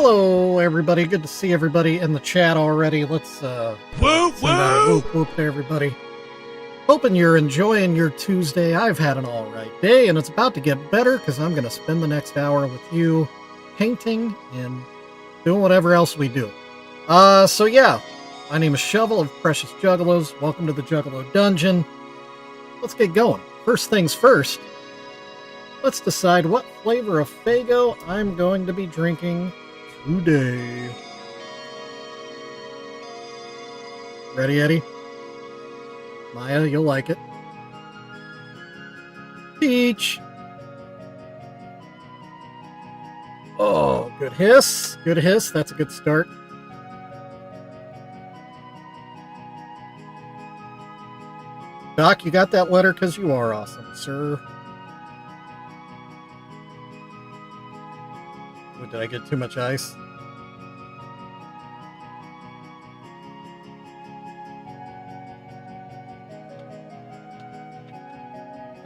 Hello, everybody. Good to see everybody in the chat already. Let's send out a whoop whoop to everybody. Hoping you're enjoying your Tuesday. I've had an alright day, and it's about to get better because I'm going to spend the next hour with you painting and doing whatever else we do. So yeah, my name is Shovel of Precious Juggalos. Welcome to the Juggalo Dungeon. Let's get going. First things first, let's decide what flavor of Faygo I'm going to be drinking today. Ready, Eddie? Maya, you'll like it. Peach. Oh, good hiss. Good hiss. That's a good start. Doc, you got that letter because you are awesome, sir. Oh, did I get too much ice?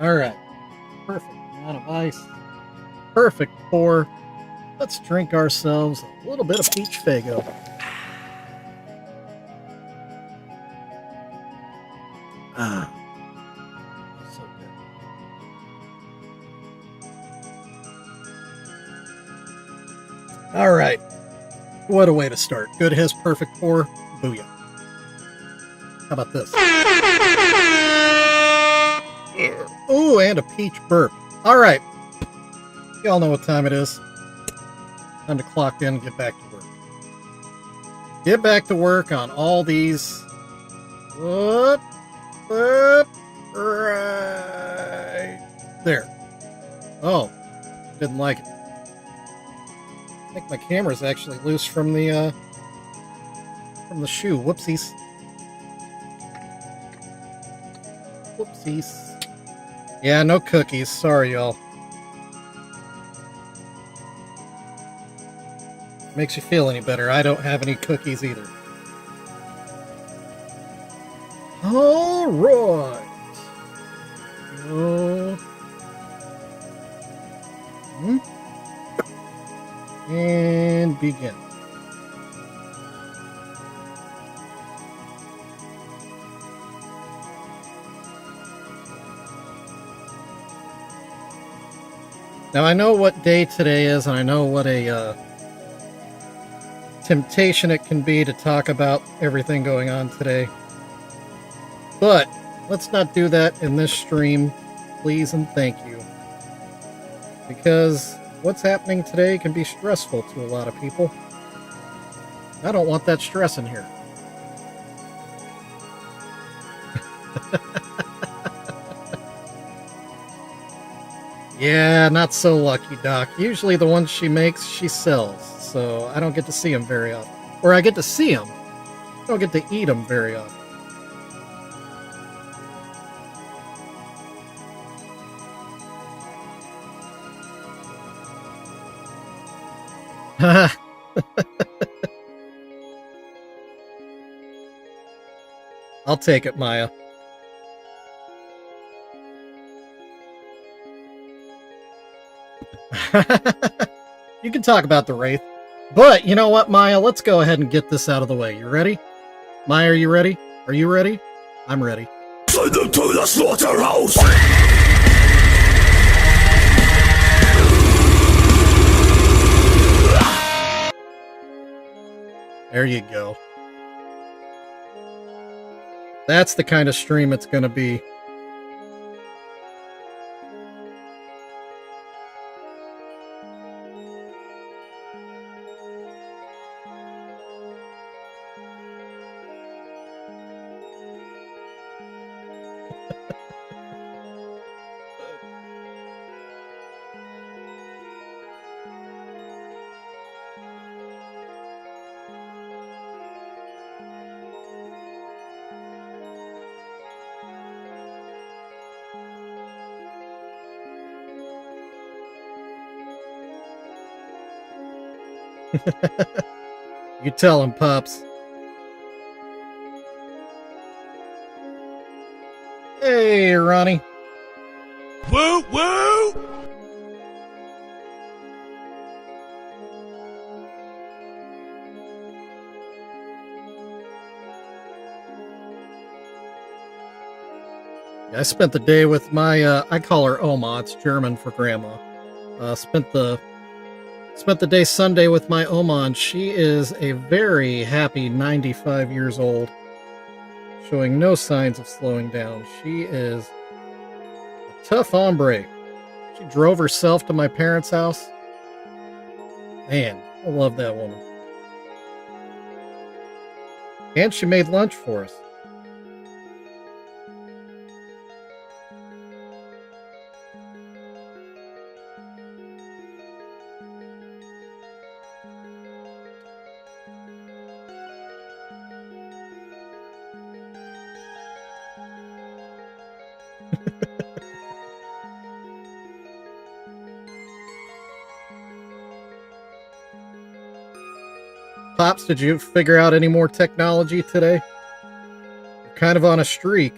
Alright. Perfect amount of ice. Perfect pour. Let's drink ourselves a little bit of peach Faygo. Ah. So good. Alright. What a way to start. Good hiss, perfect pour. Booyah. How about this? Ooh, and a peach burp. Alright. Y'all know what time it is. Time to clock in and get back to work. Get back to work on all these. Whoop. Whoop. Right there. Oh. Didn't like it. I think my camera's actually loose from the shoe. Whoopsies. Whoopsies. Yeah, no cookies. Sorry, y'all. Makes you feel any better. I don't have any cookies either. All right. And begin. Now, I know what day today is, and I know what a temptation it can be to talk about everything going on today. But let's not do that in this stream, please and thank you. Because what's happening today can be stressful to a lot of people. I don't want that stress in here. Yeah, not so lucky, Doc. Usually the ones she makes, she sells, so I don't get to see them very often. Or I get to see them, I don't get to eat them very often. I'll take it, Maya. You can talk about the Wraith. But, you know what, Maya? Let's go ahead and get this out of the way. You ready? Maya, are you ready? Are you ready? I'm ready. Send them to the slaughterhouse! There you go. That's the kind of stream it's gonna be. You tell him, Pops. Hey, Ronnie. Woo woo! I spent the day with my, I call her Oma, it's German for grandma. Spent the day Sunday with my Oma, and she is a very happy 95 years old, showing no signs of slowing down. She is a tough hombre. She drove herself to my parents' house. Man, I love that woman. And she made lunch for us. Pops, did you figure out any more technology today? You're kind of on a streak.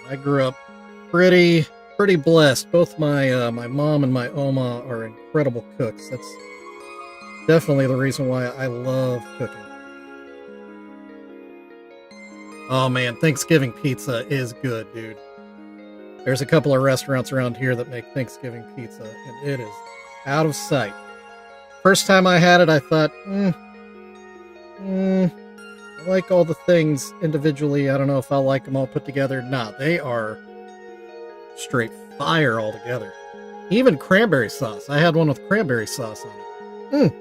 I grew up pretty blessed. Both my my mom and my Oma are incredible cooks. That's definitely the reason why I love cooking. Oh man, Thanksgiving pizza is good, dude. There's a couple of restaurants around here that make Thanksgiving pizza, and it is out of sight. First time I had it, I thought, I like all the things individually. I don't know if I'll like them all put together. Nah, they are straight fire altogether. Even cranberry sauce. I had one with cranberry sauce on it.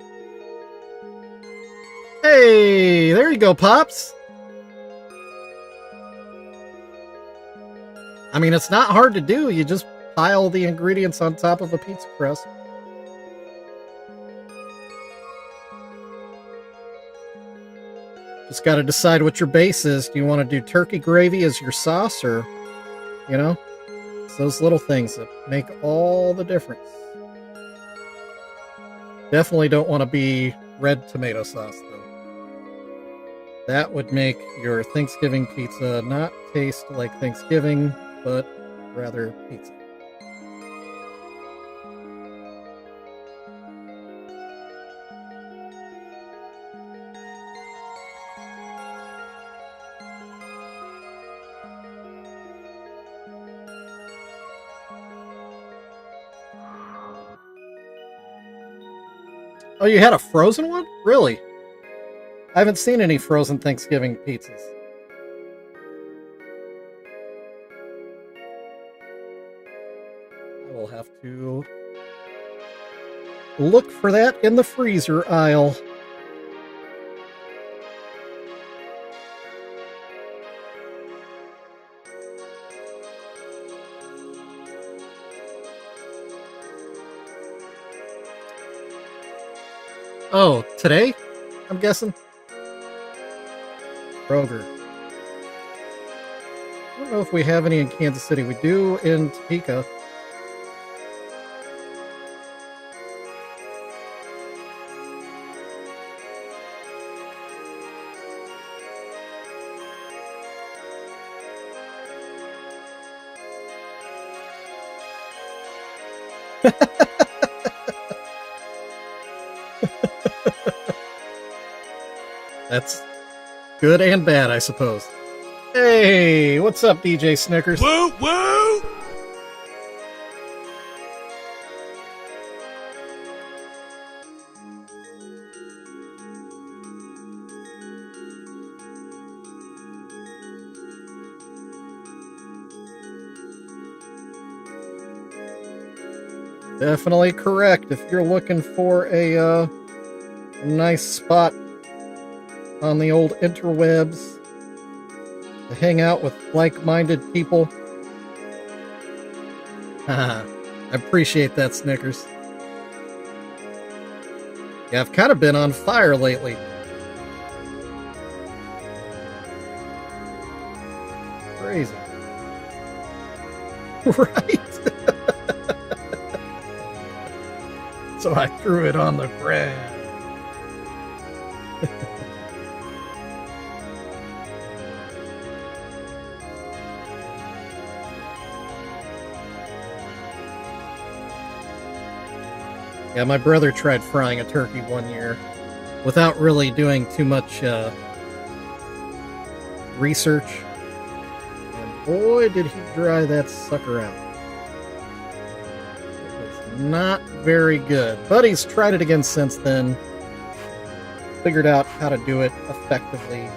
Hey, there you go, Pops. I mean, it's not hard to do. You just pile the ingredients on top of a pizza crust. Just got to decide what your base is. Do you want to do turkey gravy as your sauce, or, you know, it's those little things that make all the difference. Definitely don't want to be red tomato sauce, though. That would make your Thanksgiving pizza not taste like Thanksgiving, but rather pizza. Oh, you had a frozen one? Really? I haven't seen any frozen Thanksgiving pizzas. I will have to look for that in the freezer aisle. Oh, today? I'm guessing. Kroger. I don't know if we have any in Kansas City. We do in Topeka. That's good and bad, I suppose. Hey, what's up, DJ Snickers? Woo woo! Definitely correct. If you're looking for a nice spot on the old interwebs to hang out with like-minded people. I appreciate that, Snickers. Yeah, I've kind of been on fire lately. Crazy. Right? So I threw it on the ground. Yeah, my brother tried frying a turkey one year without really doing too much research. And boy, did he dry that sucker out. It was not very good. But he's tried it again since then. Figured out how to do it effectively.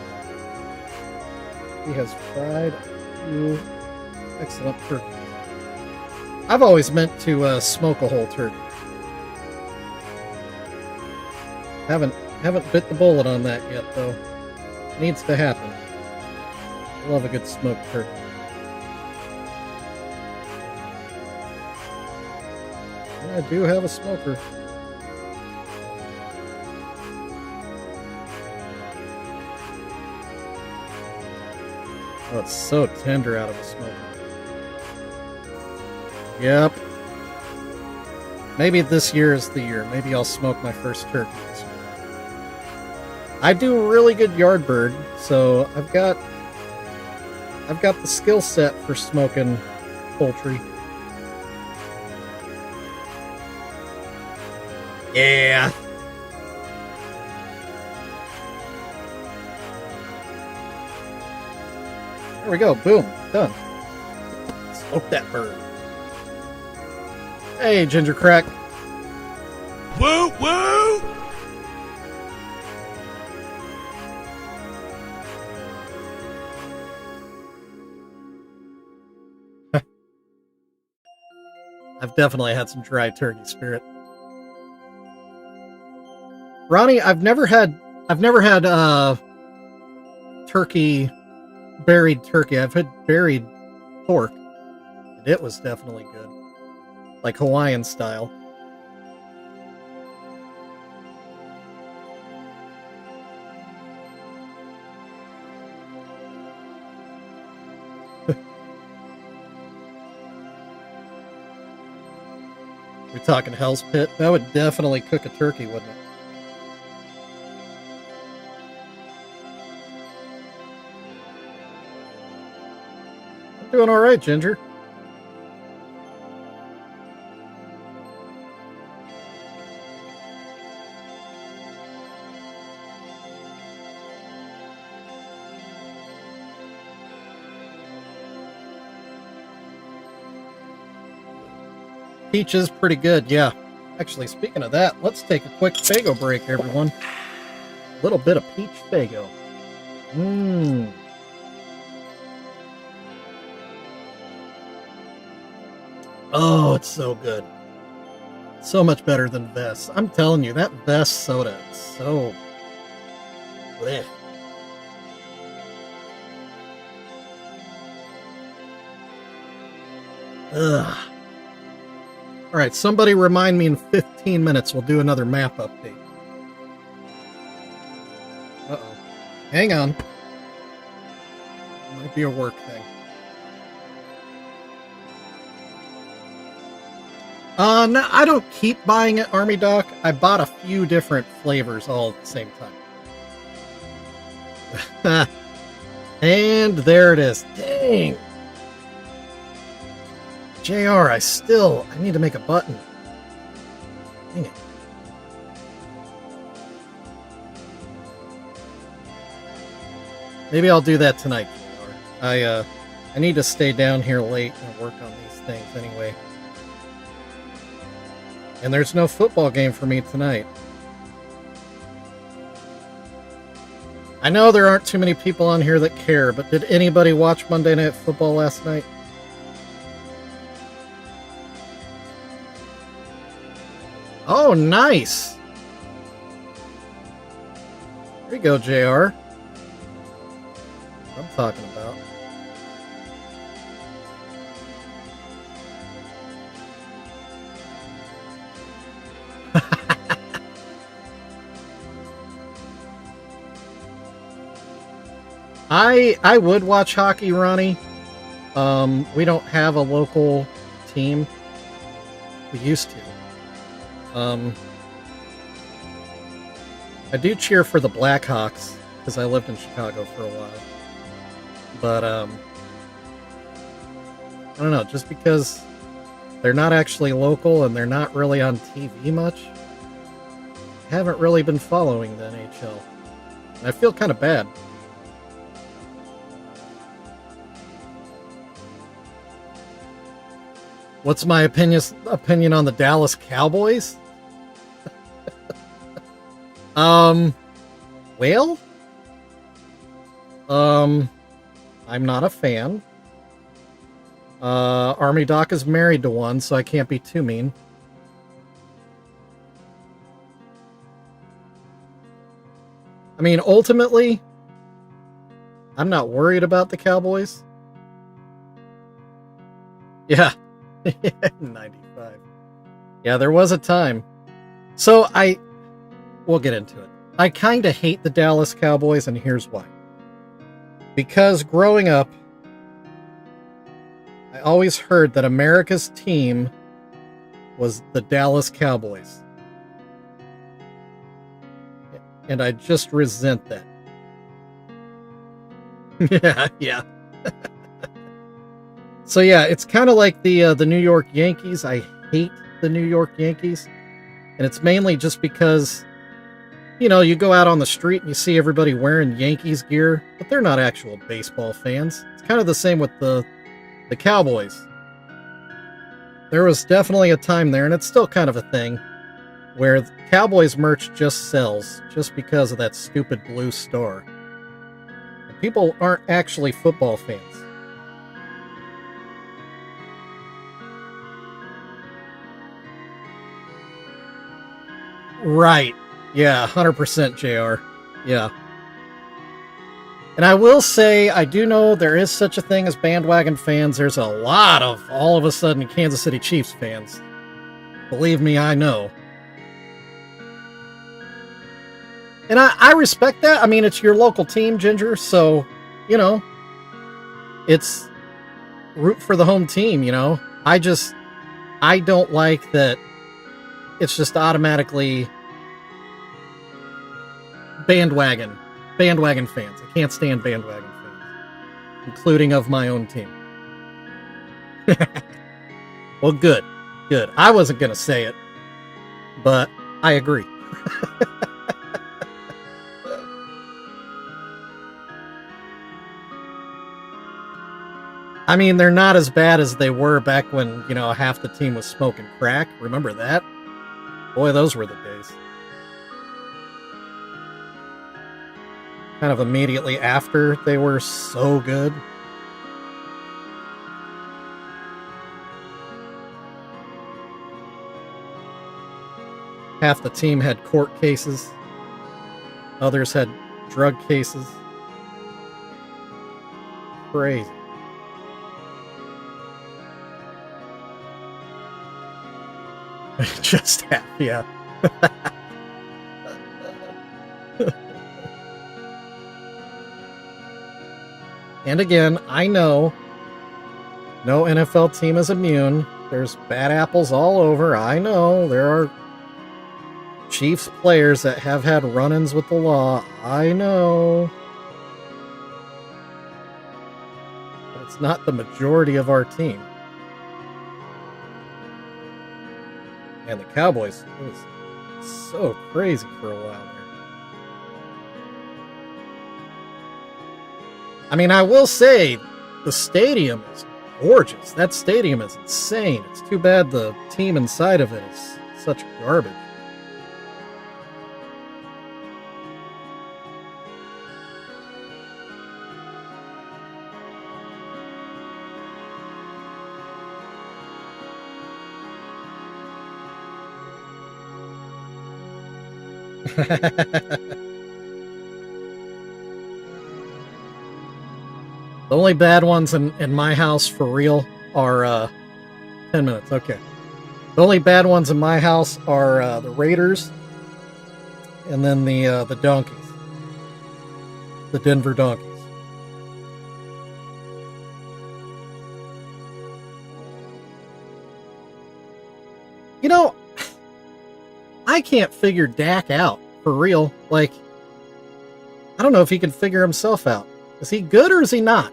He has fried a few excellent turkeys. I've always meant to smoke a whole turkey. Haven't bit the bullet on that yet, though. Needs to happen. Love a good smoked turkey. I do have a smoker. Oh, it's so tender out of the smoker. Yep. Maybe this year is the year. Maybe I'll smoke my first turkey this year. I do a really good yard bird, so I've got the skill set for smoking poultry. Yeah. There we go. Boom. Done. Smoke that bird. Hey, Ginger Crack. Woo woo! I've definitely had some dry turkey spirit. Ronnie, I've never had buried turkey. I've had buried pork, and it was definitely good. Like Hawaiian style. We're talking Hell's Pit. That would definitely cook a turkey, wouldn't it? I'm doing all right, Ginger. Peach is pretty good, yeah. Actually, speaking of that, let's take a quick Faygo break, everyone. A little bit of peach Faygo. Mmm. Oh, it's so good. So much better than Vess. I'm telling you, that Vess soda is so... bleh. Ugh. Alright, somebody remind me in 15 minutes we'll do another map update. Uh-oh. Hang on. Might be a work thing. No, I don't keep buying it, Army Doc. I bought a few different flavors all at the same time. And there it is. Dang! JR, I need to make a button. Dang it. Maybe I'll do that tonight, JR. I need to stay down here late and work on these things anyway. And there's no football game for me tonight. I know there aren't too many people on here that care, but did anybody watch Monday Night Football last night? Oh, nice! There you go, JR. What I'm talking about. I would watch hockey, Ronnie. We don't have a local team. We used to. I do cheer for the Blackhawks because I lived in Chicago for a while. But I don't know, just because They're not actually local, and they're not really on TV much. Haven't really been following the NHL. I feel kind of bad. What's my opinion on the Dallas Cowboys? Well, I'm not a fan. Army Doc is married to one, so I can't be too mean. I mean, ultimately, I'm not worried about the Cowboys. Yeah. 95. Yeah, there was a time. So we'll get into it. I kind of hate the Dallas Cowboys, and here's why. Because growing up, I always heard that America's team was the Dallas Cowboys. And I just resent that. Yeah. So yeah, it's kind of like the New York Yankees. I hate the New York Yankees. And it's mainly just because, you go out on the street and you see everybody wearing Yankees gear, but they're not actual baseball fans. It's kind of the same with the Cowboys. There was definitely a time there, and it's still kind of a thing, where the Cowboys merch just sells just because of that stupid blue star. And people aren't actually football fans. Right. Yeah, 100% JR. Yeah. And I will say, I do know there is such a thing as bandwagon fans. There's a lot of, all of a sudden, Kansas City Chiefs fans. Believe me, I know. And I respect that. I mean, it's your local team, Ginger, so, it's root for the home team, I don't like that it's just automatically bandwagon fans. I can't stand bandwagon fans, including of my own team. Well, good. I wasn't going to say it, but I agree. I mean, they're not as bad as they were back when, half the team was smoking crack. Remember that? Boy, those were the days. Kind of immediately after they were so good. Half the team had court cases. Others had drug cases. Crazy. Just half, yeah. And again, I know no NFL team is immune. There's bad apples all over. I know there are Chiefs players that have had run-ins with the law. I know. But it's not the majority of our team. And the Cowboys, it was so crazy for a while there. I mean, I will say, the stadium is gorgeous. That stadium is insane. It's too bad the team inside of it is such garbage. The only bad ones in my house for real are 10 minutes, okay. The only bad ones in my house are the Raiders and then the Donkeys. The Denver Donkeys. I can't figure Dak out, for real. Like, I don't know if he can figure himself out. Is he good or is he not?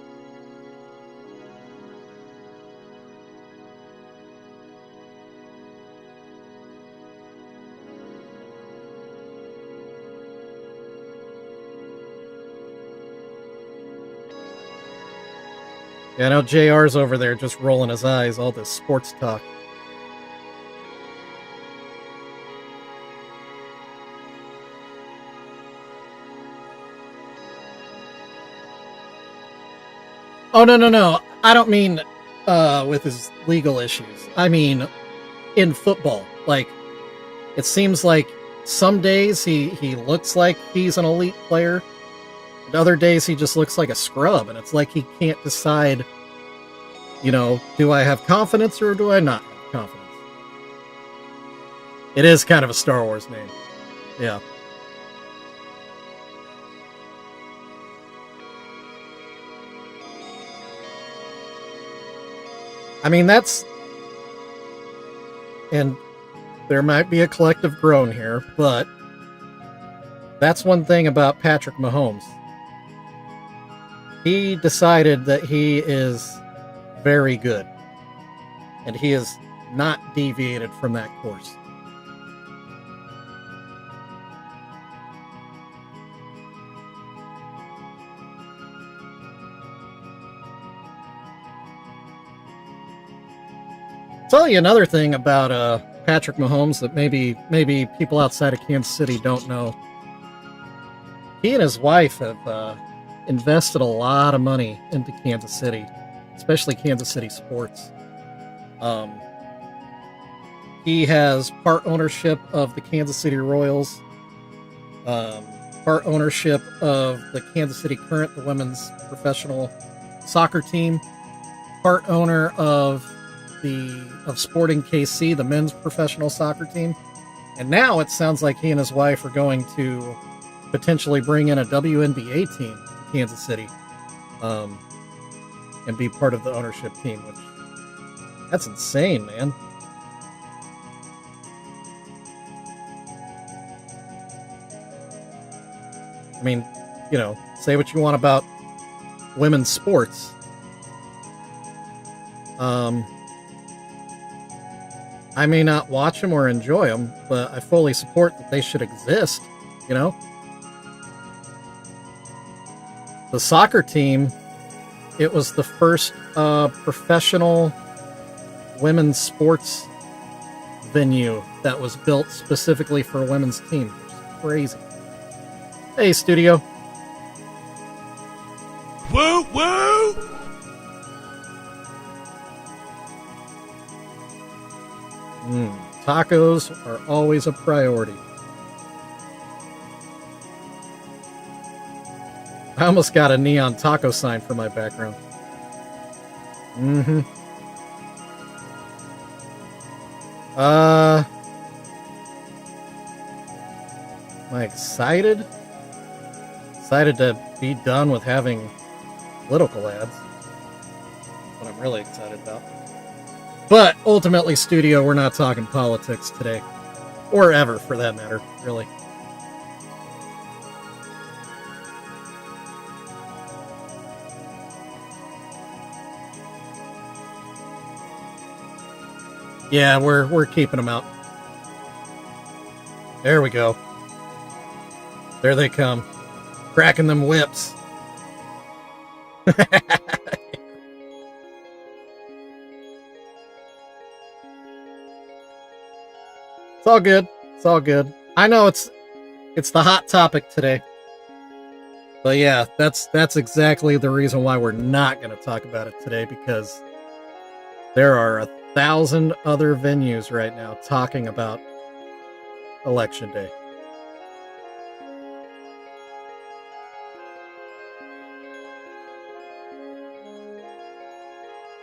Yeah, I know JR's over there just rolling his eyes, all this sports talk. Oh, no. I don't mean with his legal issues. I mean in football. Like, it seems like some days he looks like he's an elite player, and other days he just looks like a scrub, and it's like he can't decide, do I have confidence or do I not have confidence? It is kind of a Star Wars name. Yeah. I mean, and there might be a collective groan here, but that's one thing about Patrick Mahomes. He decided that he is very good, and he has not deviated from that course. Tell you another thing about Patrick Mahomes that maybe people outside of Kansas City don't know. He and his wife have invested a lot of money into Kansas City, especially Kansas City sports. He has part ownership of the Kansas City Royals, part ownership of the Kansas City Current, the women's professional soccer team, part owner of Sporting KC, the men's professional soccer team. And now it sounds like he and his wife are going to potentially bring in a WNBA team to Kansas City, and be part of the ownership team, which that's insane, man. I mean, say what you want about women's sports. I may not watch them or enjoy them, but I fully support that they should exist, The soccer team, it was the first professional women's sports venue that was built specifically for a women's team, which is crazy. Hey, studio. Woo woo! Tacos are always a priority. I almost got a neon taco sign for my background. Am I excited? Excited to be done with having political ads. That's what I'm really excited about. But ultimately, studio, we're not talking politics today. Or ever, for that matter, really. Yeah, we're keeping them out. There we go. There they come. Cracking them whips. It's all good. It's all good. I know it's the hot topic today. But yeah, that's exactly the reason why we're not going to talk about it today, because there are 1,000 other venues right now talking about Election Day.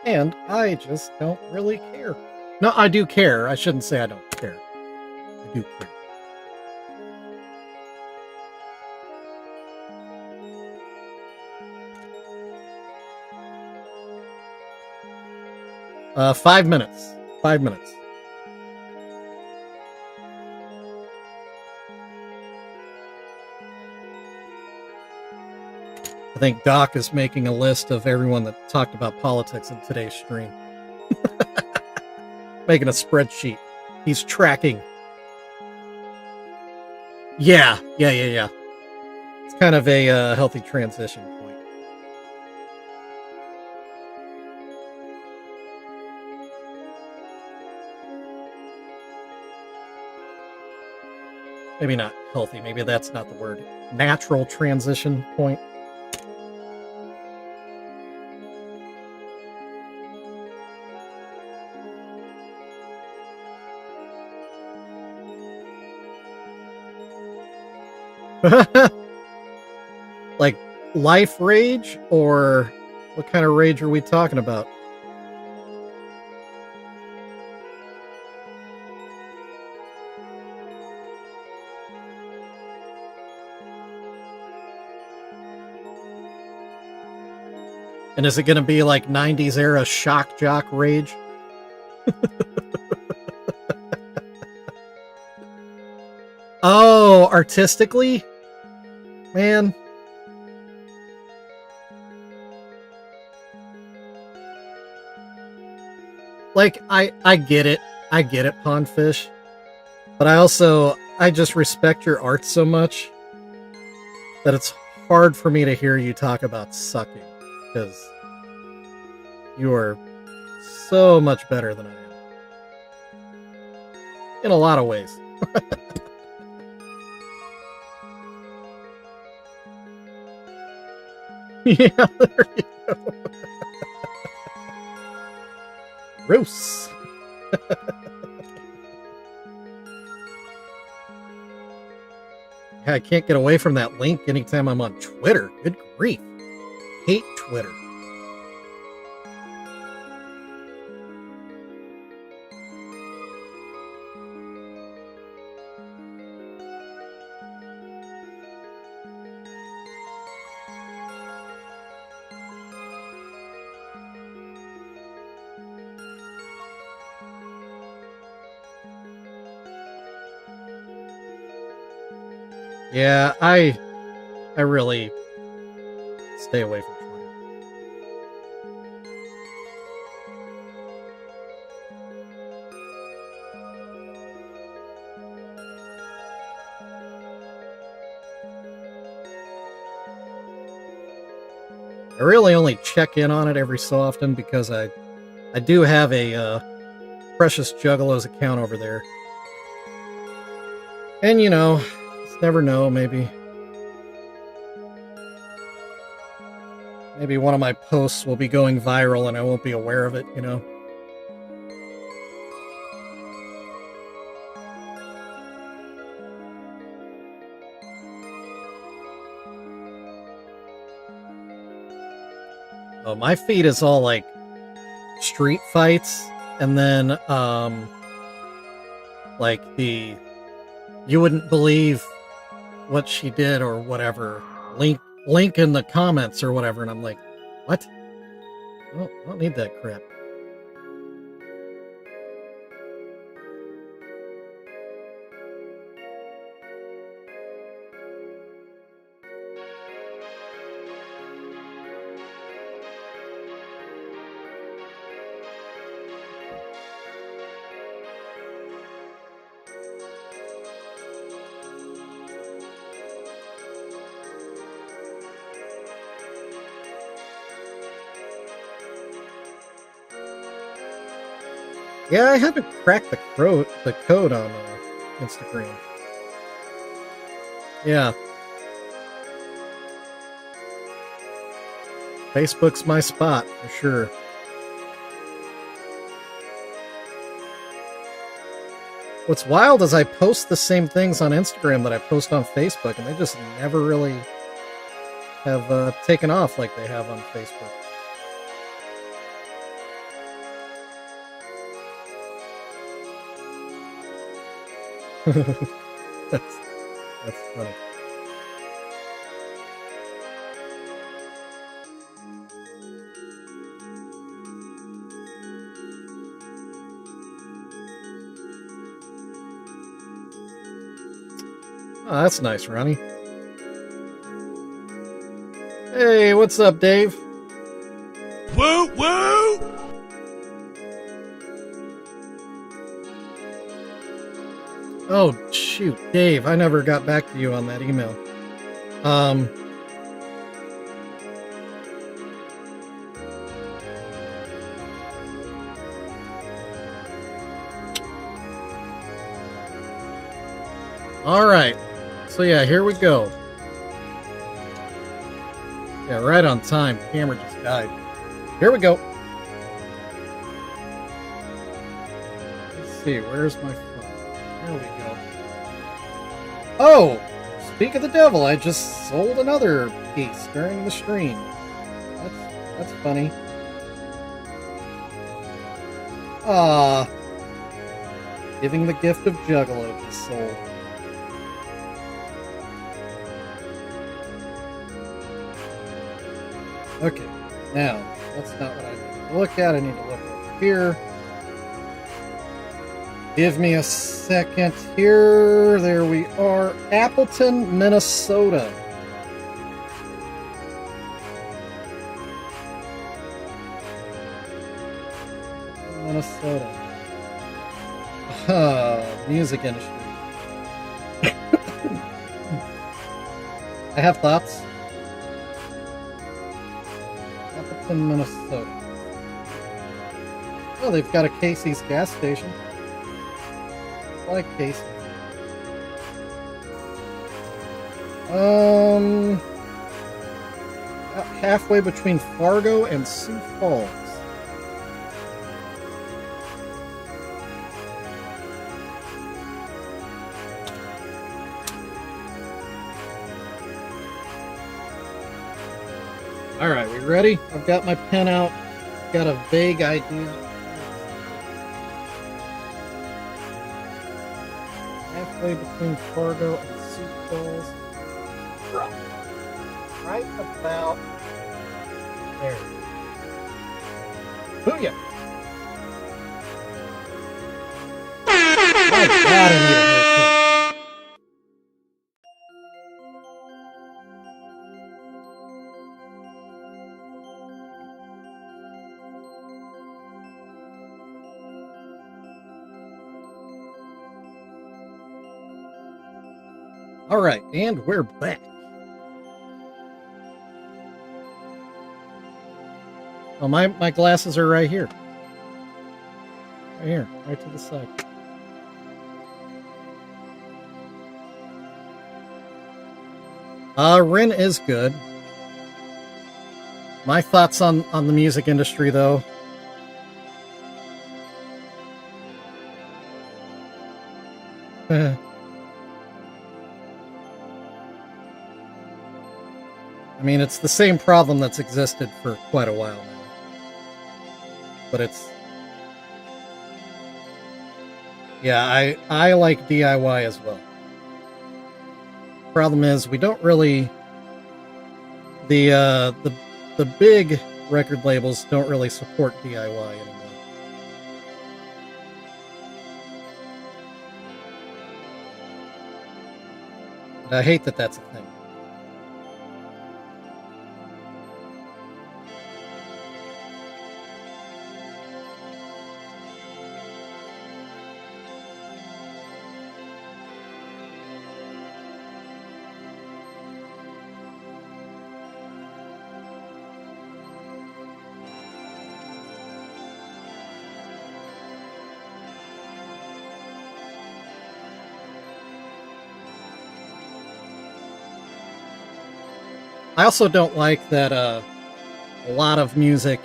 And I just don't really care. No, I do care. I shouldn't say I don't care. I do care. Uh, 5 minutes. 5 minutes. I think Doc is making a list of everyone that talked about politics in today's stream. Making a spreadsheet. He's tracking. Yeah. It's kind of a healthy transition point. maybe not healthy, maybe that's not the word, natural transition point. Like life rage, or what kind of rage are we talking about? And is it going to be like 90s era shock jock rage? Oh, artistically? Man. Like, I get it. I get it, Pondfish. But I just respect your art so much that it's hard for me to hear you talk about sucking. Because you are so much better than I am. In a lot of ways. Yeah, there you go. Gross. I can't get away from that link anytime I'm on Twitter. Good grief. Hate Twitter. Yeah, I really stay away from Twitter. I really only check in on it every so often because I do have a PreciousJuggalos account over there. And you know, just never know, maybe one of my posts will be going viral and I won't be aware of it, you know. Oh, my feed is all like street fights, and then like the you wouldn't believe what she did or whatever link in the comments or whatever, and I'm like, what? I don't need that crap. Yeah, I haven't cracked the code on Instagram. Yeah. Facebook's my spot, for sure. What's wild is I post the same things on Instagram that I post on Facebook, and they just never really have taken off like they have on Facebook. that's funny. Oh, that's nice, Ronnie. Hey, what's up, Dave? Woo woo! Oh, shoot, Dave, I never got back to you on that email. Alright. So yeah, here we go. Yeah, right on time. Camera just died. Here we go. Let's see, where's my phone? There we go. Oh! Speak of the devil, I just sold another piece during the stream. That's funny. Ah, giving the gift of Juggalo just sold. Okay, now, that's not what I need to look at. I need to look over here. Give me a second here. There we are. Appleton, Minnesota. Minnesota. Music industry. I have thoughts. Appleton, Minnesota. Oh, they've got a Casey's gas station. I like Casey. About halfway between Fargo and Sioux Falls. Alright, we ready? I've got my pen out. Got a vague idea. Halfway between Fargo and Sioux Falls. Right about there. Booyah! My God, I need a haircut. Alright, and we're back. Oh, my glasses are right here. Right here, right to the side. Rin is good. My thoughts on the music industry, though. I mean, it's the same problem that's existed for quite a while now. But it's... Yeah, I like DIY as well. Problem is, we don't really... The big record labels don't really support DIY anymore. And I hate that that's a thing. I also don't like that a lot of music,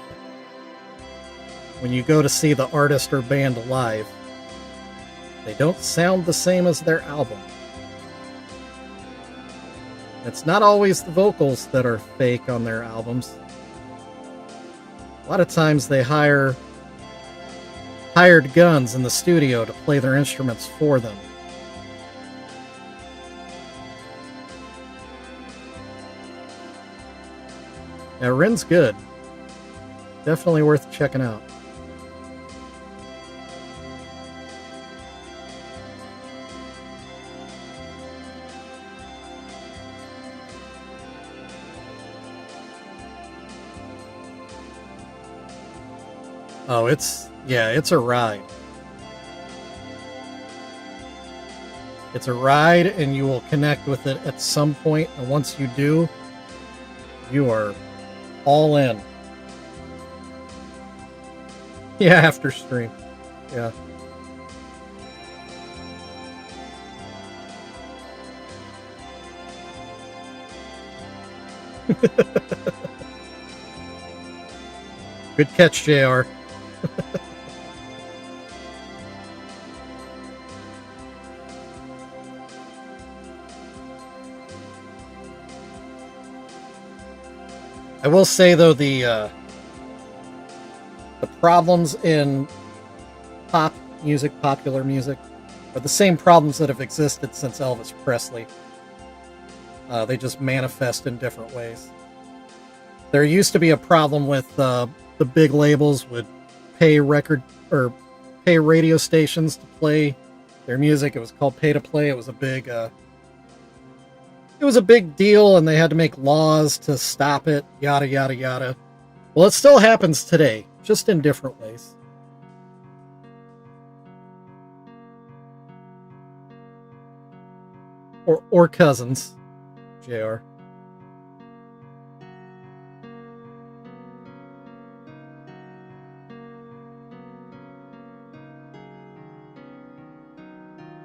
when you go to see the artist or band live, they don't sound the same as their album. It's not always the vocals that are fake on their albums. A lot of times they hired guns in the studio to play their instruments for them. Yeah, Rin's good. Definitely worth checking out. Oh, it's a ride. It's a ride, and you will connect with it at some point, and once you do, you are all in. Yeah, after stream. Yeah. Good catch, JR. I will say, though, the problems in pop music, popular music, are the same problems that have existed since Elvis Presley. They just manifest in different ways. There used to be a problem with the big labels would pay radio stations to play their music. It was called pay to play. It was a big deal, and they had to make laws to stop it. Yada yada yada. Well, it still happens today, just in different ways. Or cousins, JR.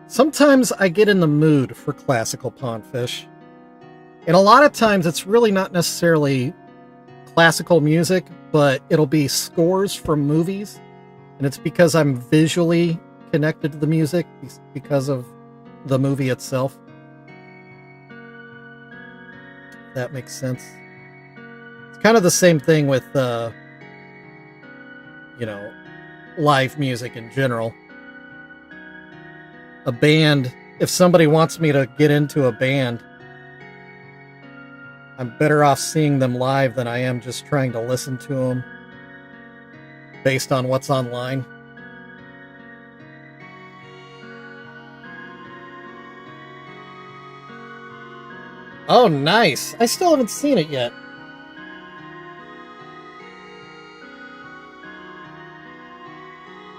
Sometimes I get in the mood for classical pondfish. And a lot of times it's really not necessarily classical music, but it'll be scores from movies. And it's because I'm visually connected to the music because of the movie itself. If that makes sense. It's kind of the same thing with, live music in general. A band, if somebody wants me to get into a band, I'm better off seeing them live than I am just trying to listen to them based on what's online. Oh, nice. I still haven't seen it yet.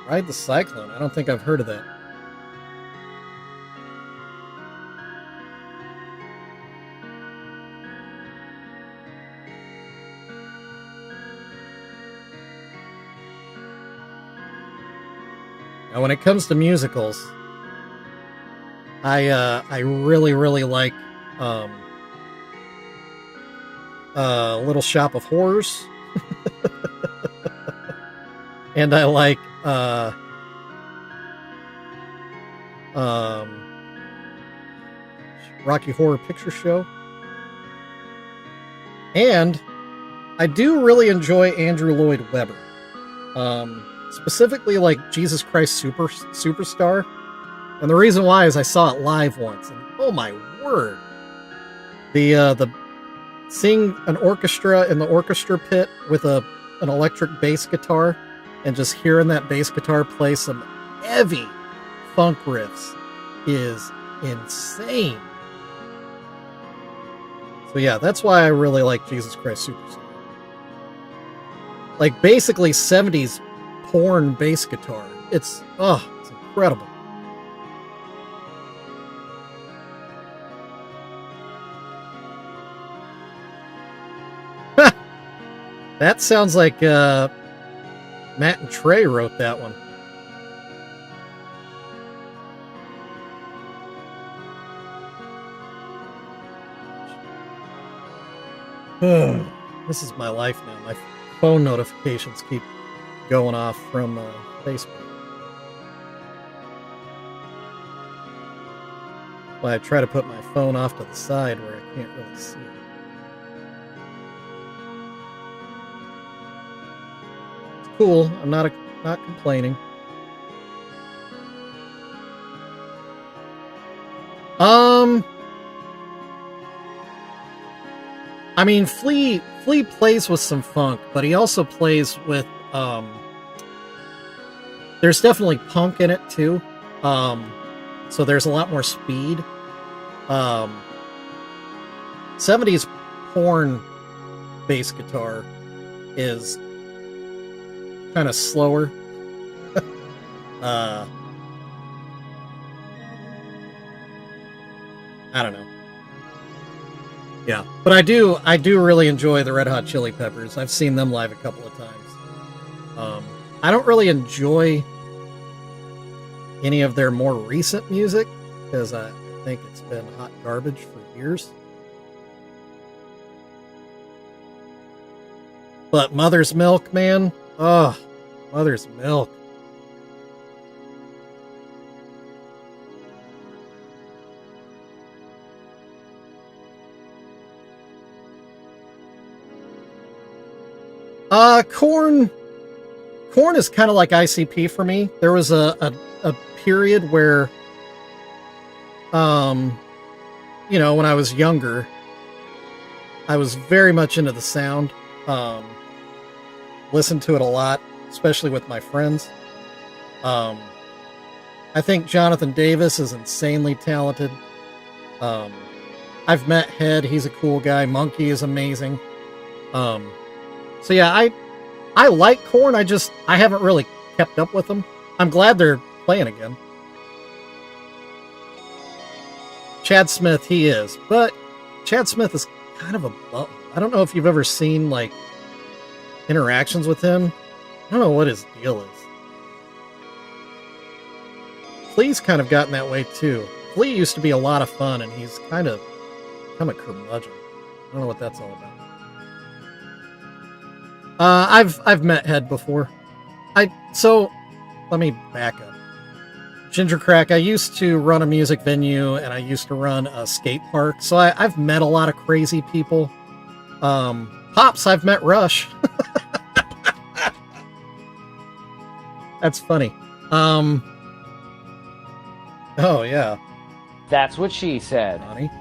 Ride the Cyclone. I don't think I've heard of that. Now, when it comes to musicals, I really, really like Little Shop of Horrors. And I like Rocky Horror Picture Show. And I do really enjoy Andrew Lloyd Webber. Specifically like Jesus Christ Superstar. And the reason why is I saw it live once, and oh my word. The seeing an orchestra in the orchestra pit with an electric bass guitar and just hearing that bass guitar play some heavy funk riffs is insane. So yeah, that's why I really like Jesus Christ Superstar. Like basically 70s porn bass guitar. It's incredible. That sounds like Matt and Trey wrote that one. This is my life now. My phone notifications keep going off from Facebook. Well, I try to put my phone off to the side where I can't really see it. It's cool. I'm not complaining. I mean, Flea plays with some funk, but he also plays with there's definitely punk in it too. So there's a lot more speed. 70s porn bass guitar is kind of slower. I don't know. Yeah, but I do really enjoy the Red Hot Chili Peppers. I've seen them live a couple of times. I don't really enjoy any of their more recent music because I think it's been hot garbage for years. But Mother's Milk, man. Oh, Mother's Milk. Corn is kind of like ICP for me. There was a period where, you know, when I was younger, I was very much into the sound. Listened to it a lot, especially with my friends. I think Jonathan Davis is insanely talented. I've met Head. He's a cool guy. Monkey is amazing. So yeah, I like Korn. I haven't really kept up with them. I'm glad they're playing again. Chad Smith, he is, but Chad Smith is kind of a bum. I don't know if you've ever seen like interactions with him. I don't know what his deal is. Flea's kind of gotten that way too. Flea used to be a lot of fun, and he's kind of become a curmudgeon. I don't know what that's all about. I've met Head before. So let me back up. Ginger Crack, I used to run a music venue, and I used to run a skate park, so I've met a lot of crazy people. Pops, I've met Rush. That's funny. Oh yeah. That's what she said. Funny.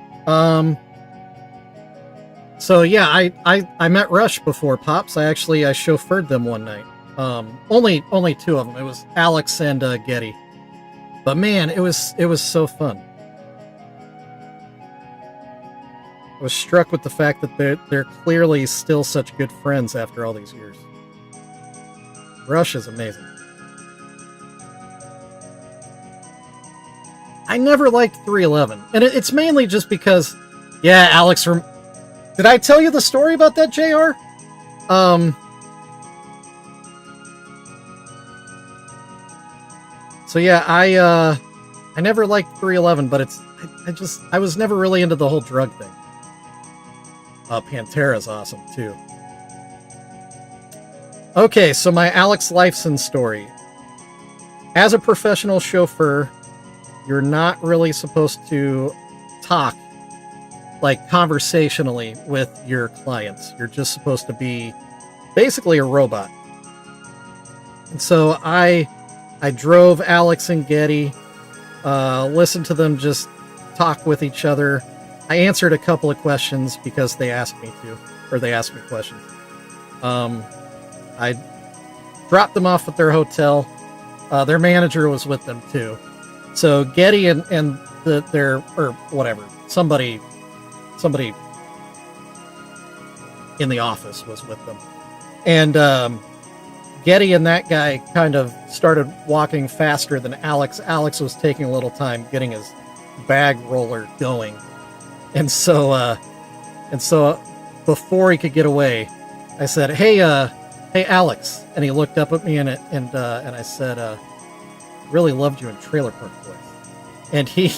So yeah, I met Rush before, Pops. I chauffeured them one night. Only two of them. It was Alex and Getty. But man, it was so fun. I was struck with the fact that they're clearly still such good friends after all these years. Rush is amazing. I never liked 311, and it's mainly just because, yeah, Alex. Did I tell you the story about that, JR? So yeah, I never liked 311, but I was never really into the whole drug thing. Pantera's awesome too. Okay, so my Alex Lifeson story. As a professional chauffeur, you're not really supposed to talk like conversationally with your clients. You're just supposed to be basically a robot. And so I drove Alex and Getty, listened to them just talk with each other. I answered a couple of questions because they asked me to, or they asked me questions. I dropped them off at their hotel. Their manager was with them too. So Getty and their, or whatever, somebody in the office was with them. And Getty and that guy kind of started walking faster than Alex. Alex was taking a little time getting his bag roller going. And so before he could get away, I said, hey Alex. And he looked up at me and I said, really loved you in Trailer Park Boys. And he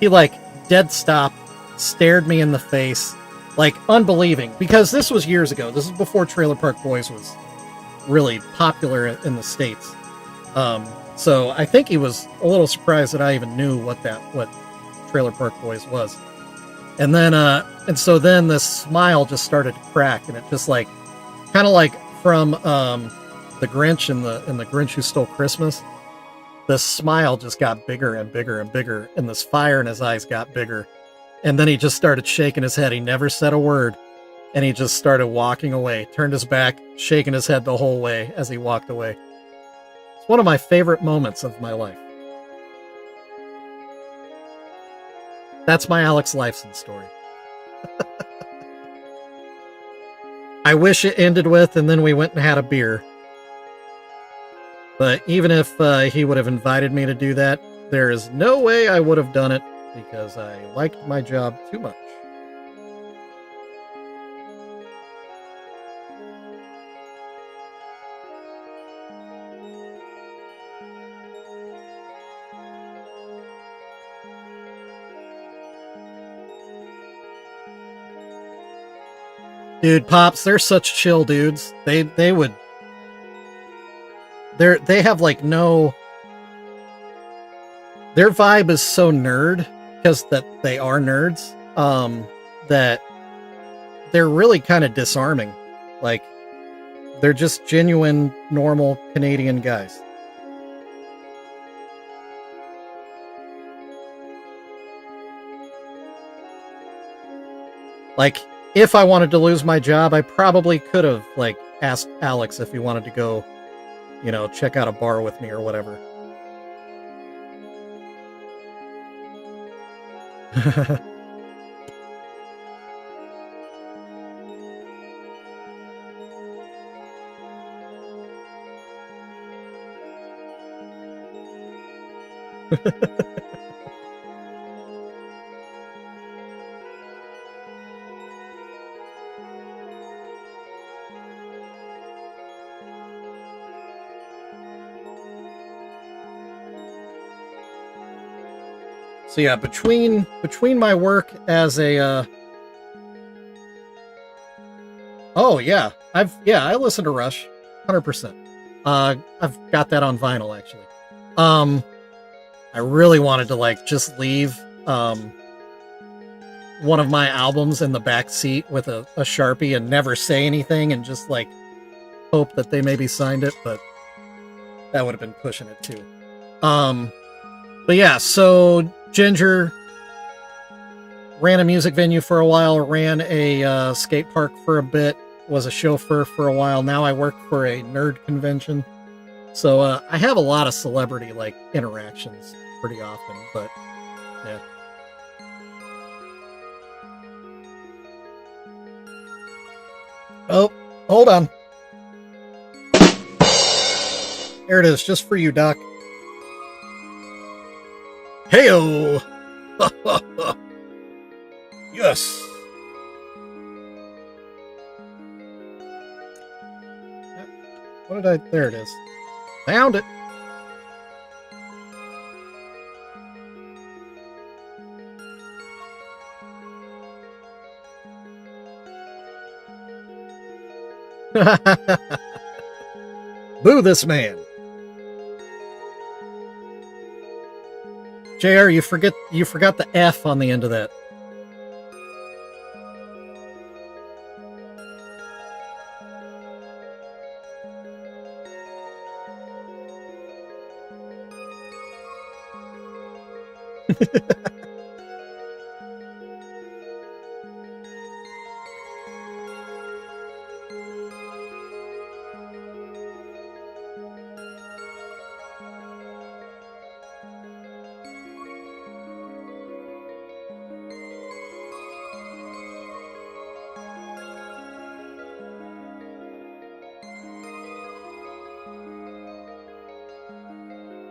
like dead stopped, stared me in the face, like unbelieving, because this was years ago. This is before Trailer Park Boys was really popular in the States. So I think he was a little surprised that I even knew what Trailer Park Boys was. And then, and so then this smile just started to crack, and it just like, kind of like from the Grinch in the Grinch Who Stole Christmas. This smile just got bigger and bigger and bigger, and this fire in his eyes got bigger. And then he just started shaking his head. He never said a word, and he just started walking away, turned his back, shaking his head the whole way as he walked away. It's one of my favorite moments of my life. That's my Alex Lifeson story. I wish it ended with, and then we went and had a beer. But even if he would have invited me to do that, there is no way I would have done it because I liked my job too much. Dude, Pops, they're such chill dudes. They have like no... Their vibe is so nerd, because that they are nerds, that they're really kind of disarming. Like, they're just genuine, normal Canadian guys. Like, if I wanted to lose my job, I probably could have, like, asked Alex if he wanted to go, you know, check out a bar with me or whatever. So yeah, between my work as a oh yeah, I listen to Rush 100%. I've got that on vinyl actually. I really wanted to like just leave one of my albums in the back seat with a Sharpie and never say anything and just like hope that they maybe signed it, but that would have been pushing it too. But yeah, so Ginger ran a music venue for a while, ran a skate park for a bit, was a chauffeur for a while. Now I work for a nerd convention. So I have a lot of celebrity like interactions pretty often, but yeah. Oh, hold on. There it is, just for you, Doc. Heyo! Yes! What did I... There it is. Found it! Boo this man! JR, you forgot the F on the end of that.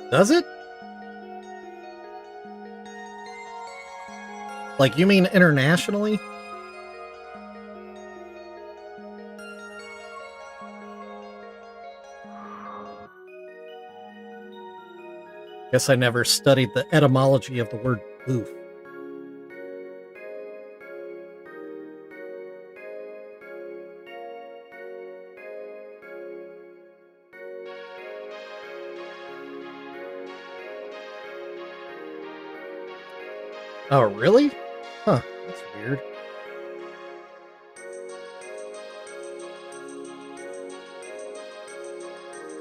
Does it? Like, you mean internationally? Guess I never studied the etymology of the word boof. Oh, really? Huh, that's weird.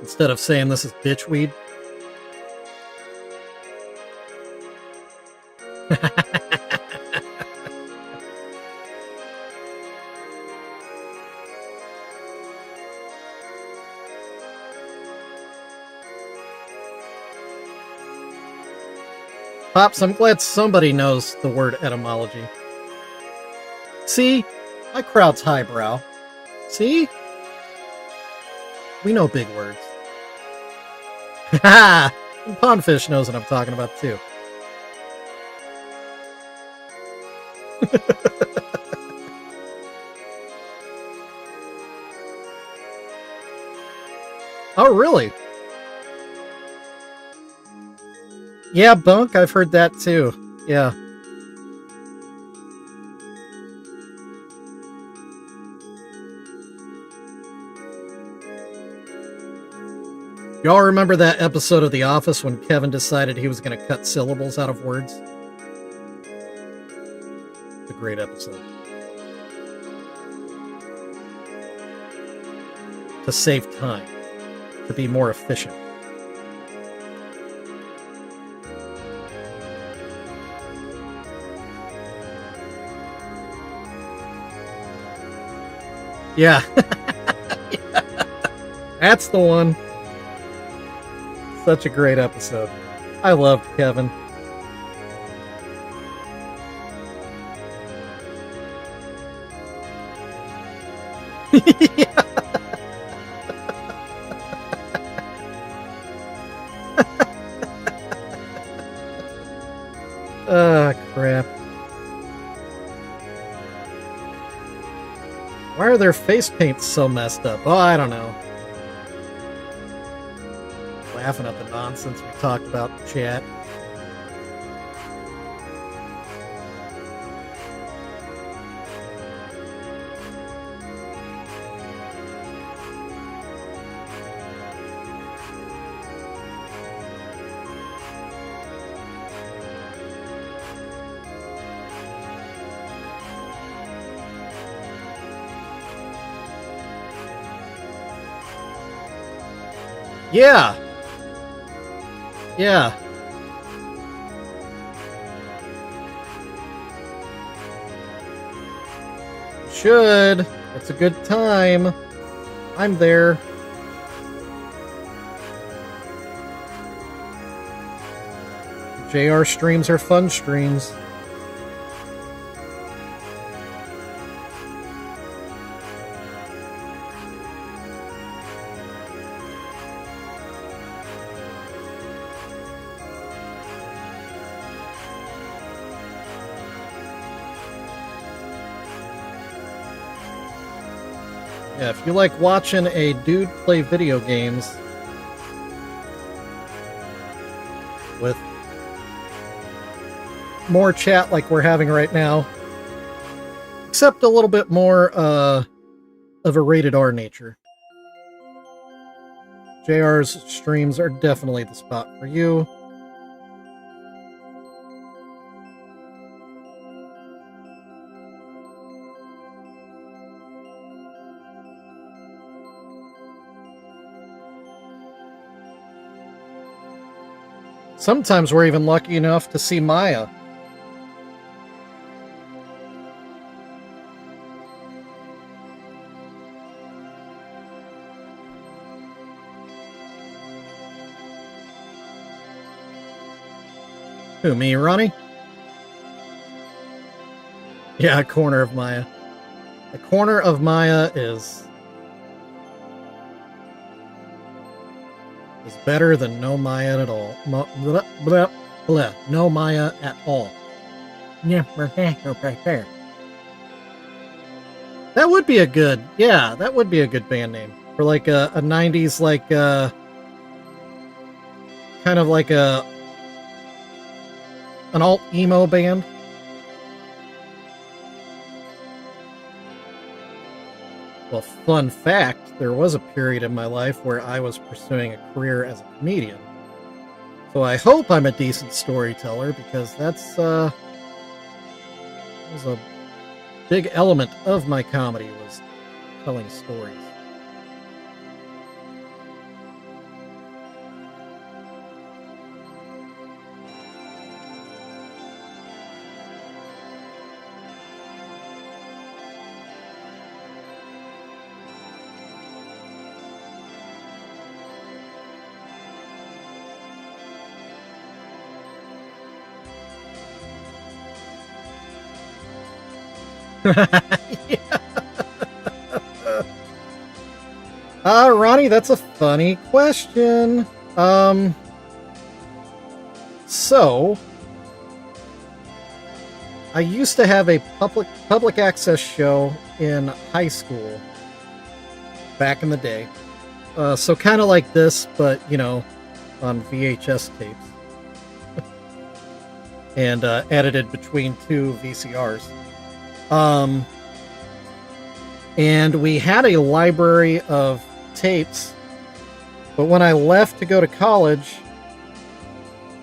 Instead of saying this is bitchweed. Pops, I'm glad somebody knows the word etymology. See? My crowd's highbrow. See? We know big words. Ha! Pondfish knows what I'm talking about, too. Oh, really? Yeah, bunk, I've heard that too. Yeah. Y'all remember that episode of The Office when Kevin decided he was going to cut syllables out of words? It's a great episode. To save time. To be more efficient. Yeah. That's the one. Such a great episode. I loved Kevin. Yeah. Crap. Why are their face paints so messed up? Oh, I don't know. Laughing at the nonsense we talked about in the chat. Yeah. Yeah. Should. It's a good time. I'm there. JR streams are fun streams. Yeah, if you like watching a dude play video games with more chat like we're having right now, except a little bit more of a rated R nature, JR's streams are definitely the spot for you. Sometimes we're even lucky enough to see Maya. Who, me, Ronnie? Yeah, a corner of Maya. The corner of Maya is better than no Maya at all. Blah, blah, blah. No Maya at all. Yeah, right there. That would be a good, yeah, that would be a good band name for like a 90s, like kind of like an alt emo band. Well, fun fact, there was a period in my life where I was pursuing a career as a comedian. So I hope I'm a decent storyteller, because that's was a big element of my comedy, was telling stories. Yeah. Ronnie, that's a funny question. So I used to have a public access show in high school back in the day. So kind of like this, but you know, on VHS tapes. And edited between two VCRs. And we had a library of tapes But when I left to go to college,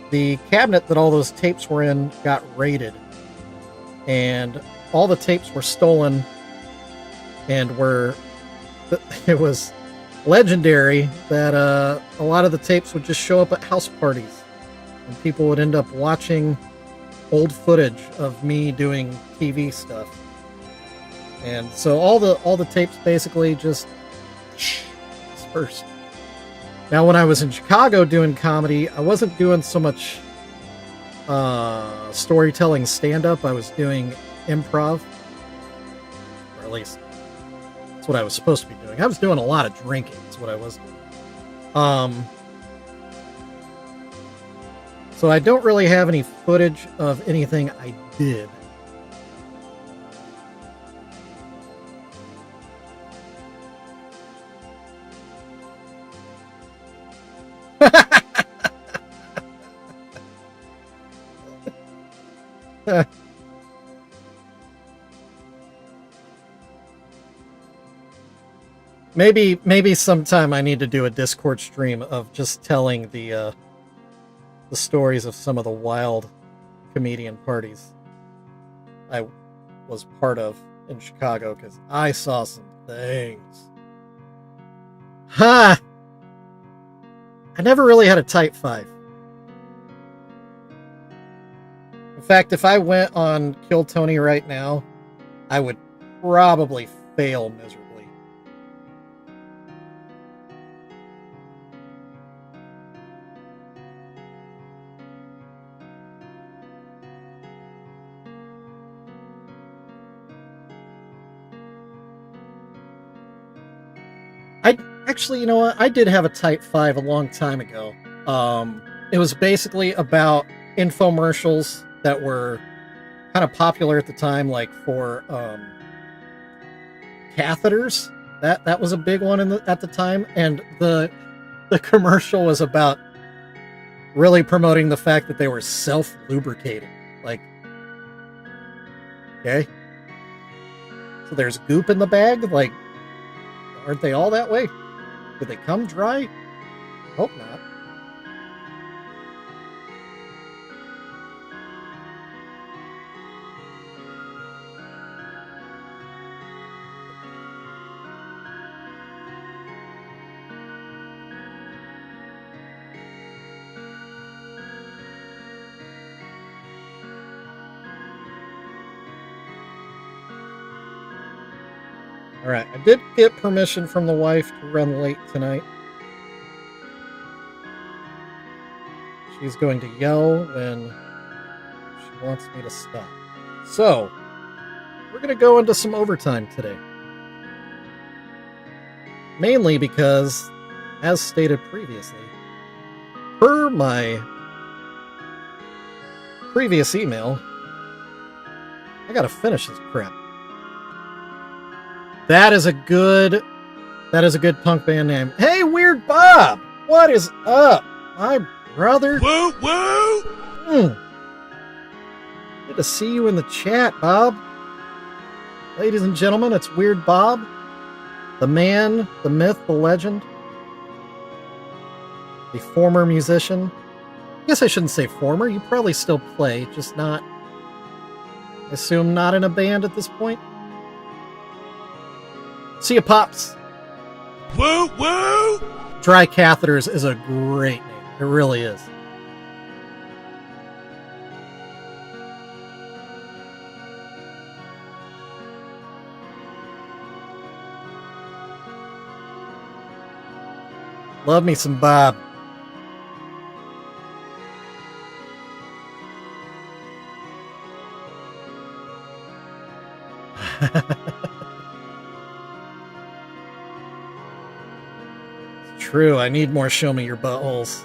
the cabinet that all those tapes were in got raided. And all the tapes were stolen and it was legendary that a lot of the tapes would just show up at house parties. And people would end up watching old footage of me doing TV stuff. And so all the tapes basically just dispersed. Now, when I was in Chicago doing comedy, I wasn't doing so much storytelling stand-up. I was doing improv. Or at least that's what I was supposed to be doing. I was doing a lot of drinking. That's what I was doing. So I don't really have any footage of anything I did. Maybe sometime I need to do a Discord stream of just telling the stories of some of the wild comedian parties I was part of in Chicago, because I saw some things. Ha! I never really had a type 5. In fact, if I went on Kill Tony right now, I would probably fail miserably. Actually, you know what? I did have a Type 5 a long time ago. It was basically about infomercials that were kind of popular at the time, like for catheters. That was a big one at the time, and the commercial was about really promoting the fact that they were self-lubricating. Like, okay, so there's goop in the bag. Like, aren't they all that way? Do they come dry? Hope not. Alright, I did get permission from the wife to run late tonight. She's going to yell when she wants me to stop. So, we're going to go into some overtime today. Mainly because, as stated previously, per my previous email, I gotta finish this crap. That is a good punk band name. Hey, Weird Bob! What is up, my brother? Woo woo! Good to see you in the chat, Bob. Ladies and gentlemen, it's Weird Bob. The man, the myth, the legend. The former musician. I guess I shouldn't say former. You probably still play, just not... I assume not in a band at this point. See ya, Pops. Woo woo! Dry Catheters is a great name. It really is. Love me some Bob. True, I need more show me your buttholes.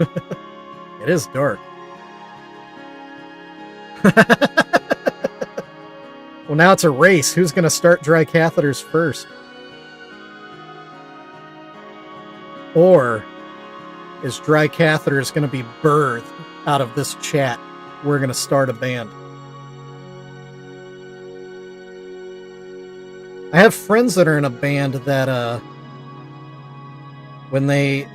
It is dark. Well, now it's a race. Who's going to start dry catheters first? Or is dry catheters going to be birthed out of this chat? we're going to start a band. I have friends that are in a band that when they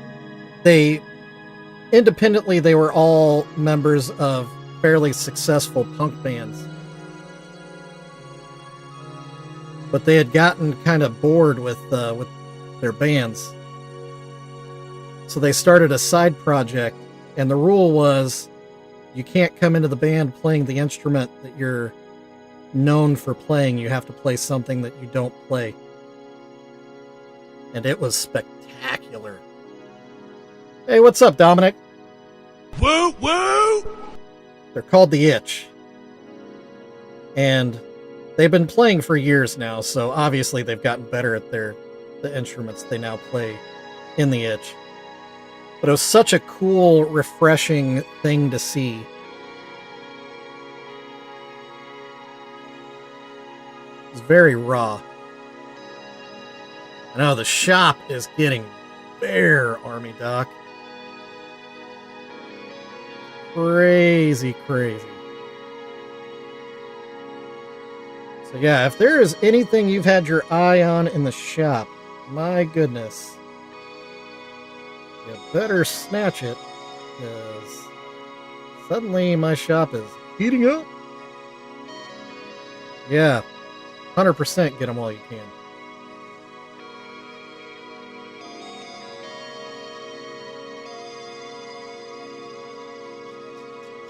independently, they were all members of fairly successful punk bands. But they had gotten kind of bored with their bands. So they started a side project, and the rule was you can't come into the band playing the instrument that you're known for playing. You have to play something that you don't play. And it was spectacular. Hey, what's up, Dominic? Woo woo! They're called The Itch. And they've been playing for years now, so obviously they've gotten better at the instruments they now play in The Itch. But it was such a cool, refreshing thing to see. It's very raw. I know the shop is getting bare, Army Doc. Crazy. So yeah, if there is anything you've had your eye on in the shop, my goodness, you better snatch it, because suddenly my shop is heating up. Yeah, 100% get them while you can.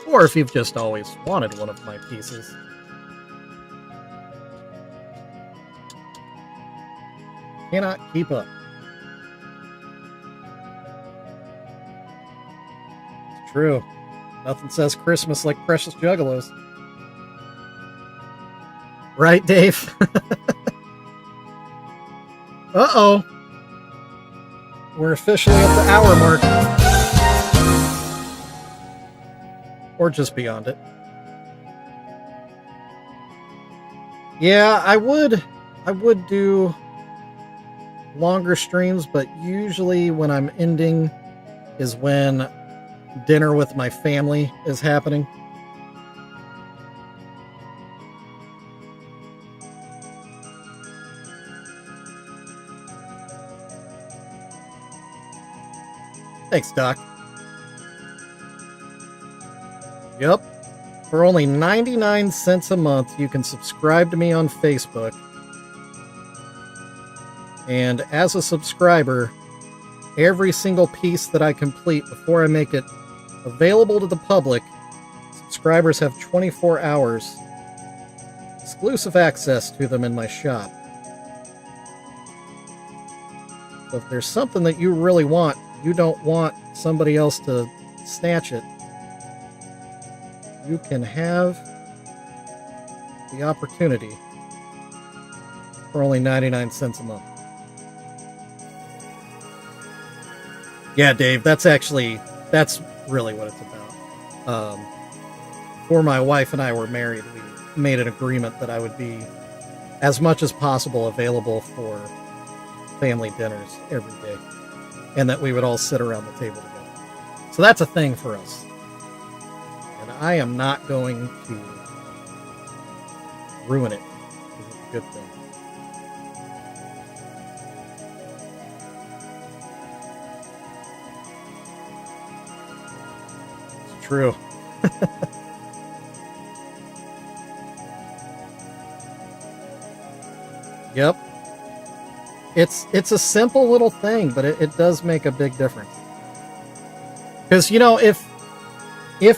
Or if you've just always wanted one of my pieces. Cannot keep up. It's true. Nothing says Christmas like Precious Juggalos. Right, Dave? Uh-oh. We're officially at the hour mark. Or just beyond it. Yeah, I would do longer streams, but usually when I'm ending is when dinner with my family is happening. Thanks, Doc. Yep. For only 99 cents a month, you can subscribe to me on Facebook. And as a subscriber, every single piece that I complete before I make it available to the public, subscribers have 24 hours exclusive access to them in my shop. So if there's something that you really want, you don't want somebody else to snatch it, you can have the opportunity for only 99 cents a month. Yeah, Dave, that's really what it's about. Before my wife and I were married, we made an agreement that I would be, as much as possible, available for family dinners every day, and that we would all sit around the table together. So that's a thing for us. And I am not going to ruin it. It's a good thing. It's true. Yep. It's a simple little thing, but it does make a big difference. Because, you know, if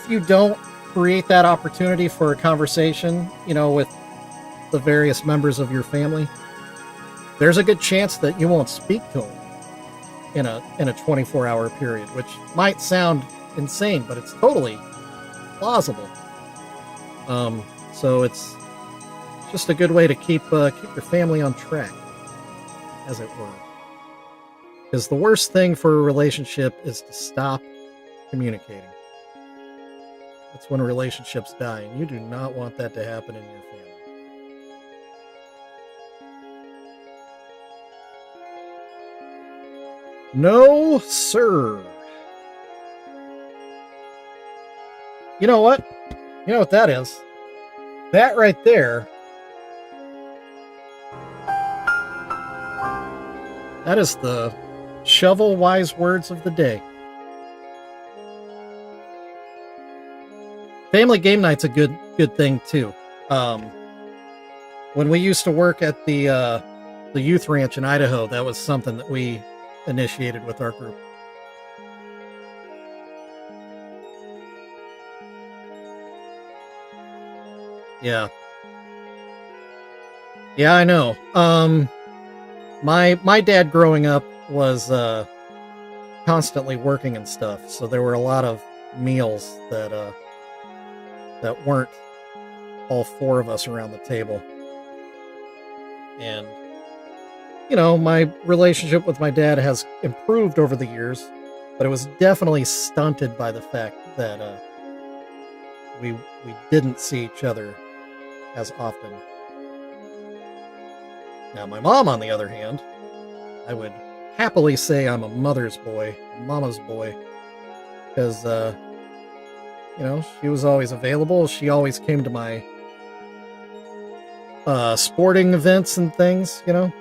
you don't create that opportunity for a conversation, you know, with the various members of your family, there's a good chance that you won't speak to them in a 24-hour period, which might sound insane, but it's totally plausible. So it's just a good way to keep your family on track, as it were. Because the worst thing for a relationship is to stop communicating. That's when relationships die, and you do not want that to happen in your family. No, sir. You know what? You know what that is? That right there, that is the shovel wise words of the day. Family game night's a good thing too. When we used to work at the youth ranch in Idaho, that was something that we initiated with our group. Yeah. Yeah, I know. My dad growing up was constantly working and stuff, so there were a lot of meals that weren't all four of us around the table. And you know, my relationship with my dad has improved over the years, but it was definitely stunted by the fact that we didn't see each other as often. Now, my mom, on the other hand, I would happily say I'm a mother's boy, a mama's boy, because, you know, she was always available. She always came to my sporting events and things, you know.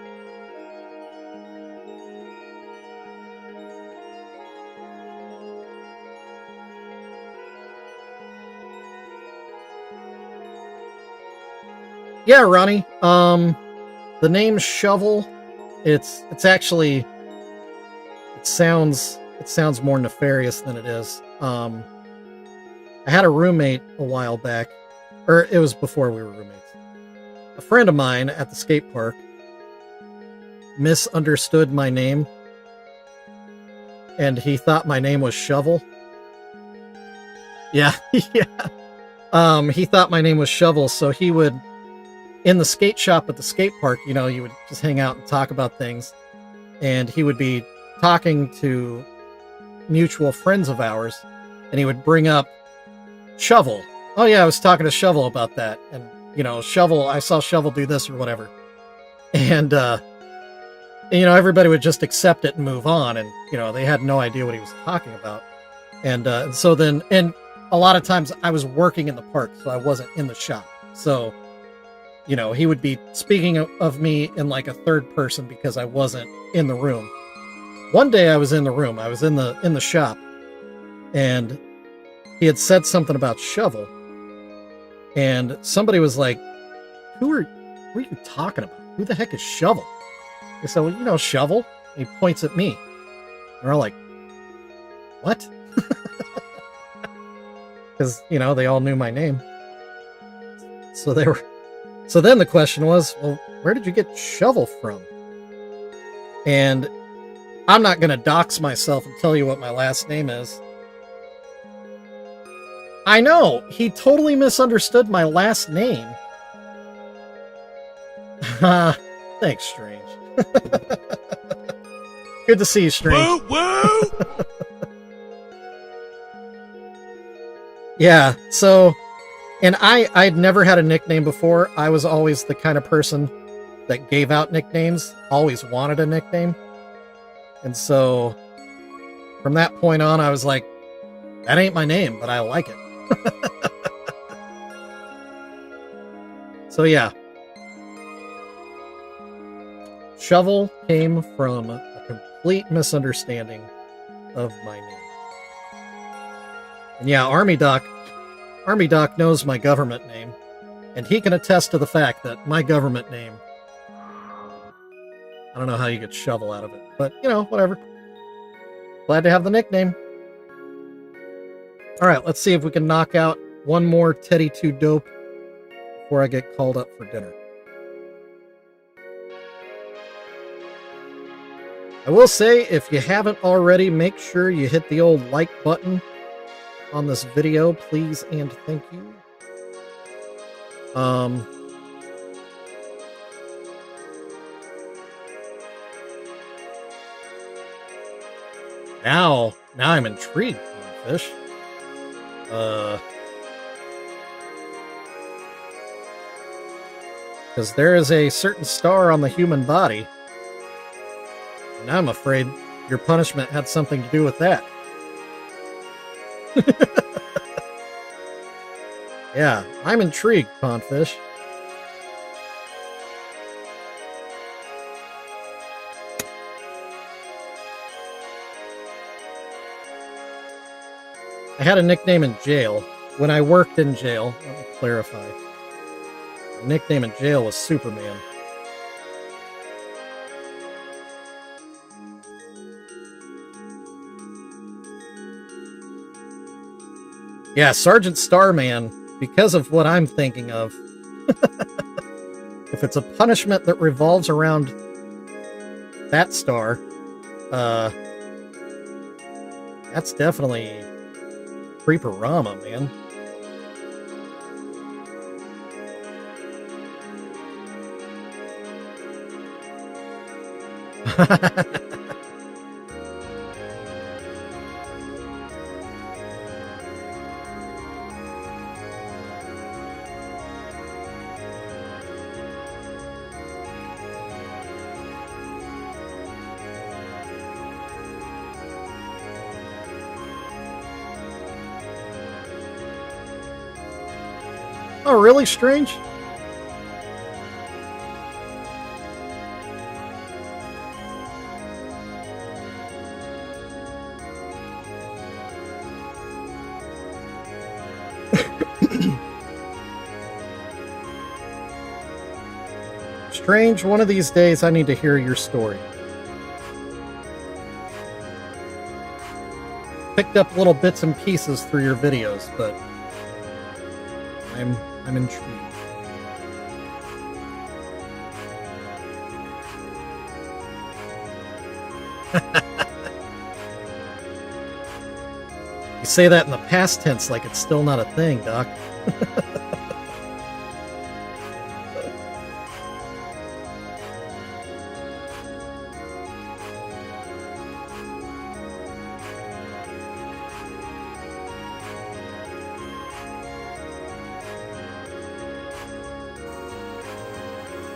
Yeah, Ronnie. The name Shovel, it's actually, it sounds more nefarious than it is. I had a roommate a while back, or it was before we were roommates. A friend of mine at the skate park misunderstood my name, and he thought my name was Shovel. Yeah, yeah. He thought my name was Shovel, so he would, in the skate shop at the skate park, you know, you would just hang out and talk about things, and he would be talking to mutual friends of ours, and he would bring up Shovel. Oh yeah, I was talking to Shovel about that, and you know, Shovel, I saw Shovel do this or whatever, and you know, everybody would just accept it and move on, and you know, they had no idea what he was talking about, and so then, and a lot of times I was working in the park, so I wasn't in the shop, so you know, he would be speaking of me in like a third person because I wasn't in the room. One day I was in the room. I was in the shop, and he had said something about Shovel, and somebody was like, "Who are you talking about? Who the heck is Shovel?" I said, "Well, you know Shovel." And he points at me. And we're all like, "What?" Because you know they all knew my name, so they were. So then the question was, well, where did you get Shovel from? And I'm not going to dox myself and tell you what my last name is. I know, he totally misunderstood my last name. Thanks, Strange. Good to see you, Strange. Woo woo! Yeah, so... And I'd never had a nickname before. I was always the kind of person that gave out nicknames, always wanted a nickname. And so from that point on, I was like, that ain't my name, but I like it. So yeah. Shovel came from a complete misunderstanding of my name. And yeah, Army Doc knows my government name, and he can attest to the fact that my government name, I don't know how you get Shovel out of it, but, you know, whatever. Glad to have the nickname. All right, let's see if we can knock out one more Teddy 2 Dope before I get called up for dinner. I will say, if you haven't already, make sure you hit the old like button on this video, please and thank you. Now I'm intrigued, fish. Because there is a certain star on the human body, and I'm afraid your punishment had something to do with that. Yeah, I'm intrigued, Pondfish. I had a nickname in jail. When I worked in jail, let me clarify. My nickname in jail was Superman. Yeah, Sergeant Starman, because of what I'm thinking of. If it's a punishment that revolves around that star, that's definitely Creeperama, man. Oh, really, Strange? Strange, one of these days I need to hear your story. Picked up little bits and pieces through your videos, but I'm intrigued. You say that in the past tense like it's still not a thing, Doc.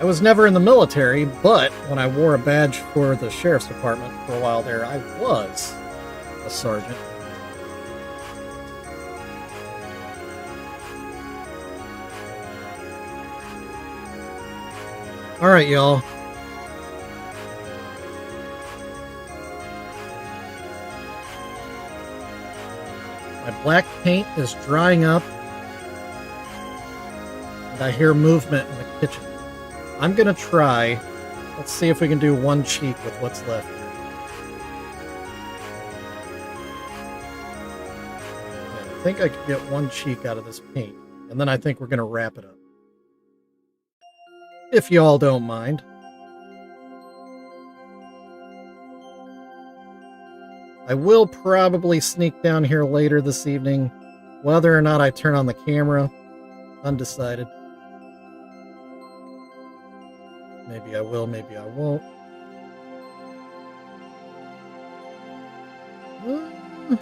I was never in the military, but when I wore a badge for the sheriff's department for a while there, I was a sergeant. All right, y'all. My black paint is drying up, and I hear movement in the kitchen. I'm gonna try. Let's see if we can do one cheek with what's left here. Yeah, I think I could get one cheek out of this paint, and then I think we're gonna wrap it up. If y'all don't mind. I will probably sneak down here later this evening. Whether or not I turn on the camera, undecided. Maybe I will, maybe I won't. I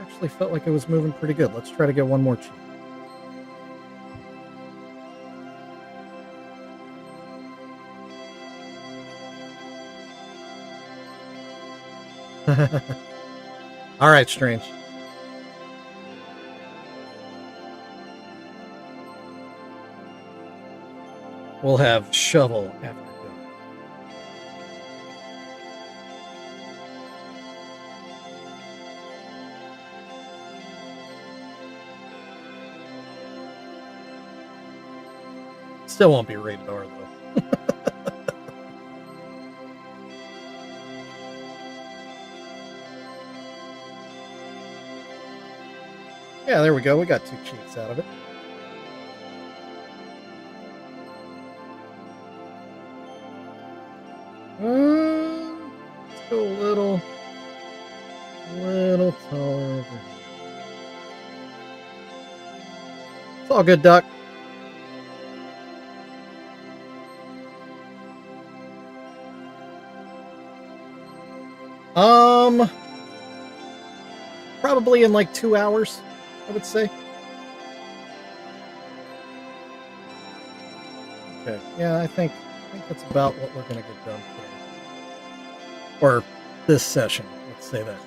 actually felt like it was moving pretty good. Let's try to get one more cheek. All right, Strange. We'll have shovel after dinner. Still won't be rated R, though. Yeah, there we go. We got 2 cheeks out of it. Let's go a little taller over here. It's all good, Duck. Probably in like 2 hours, I would say. Okay, yeah, I think that's about what we're gonna get done today. Or this session, let's say that.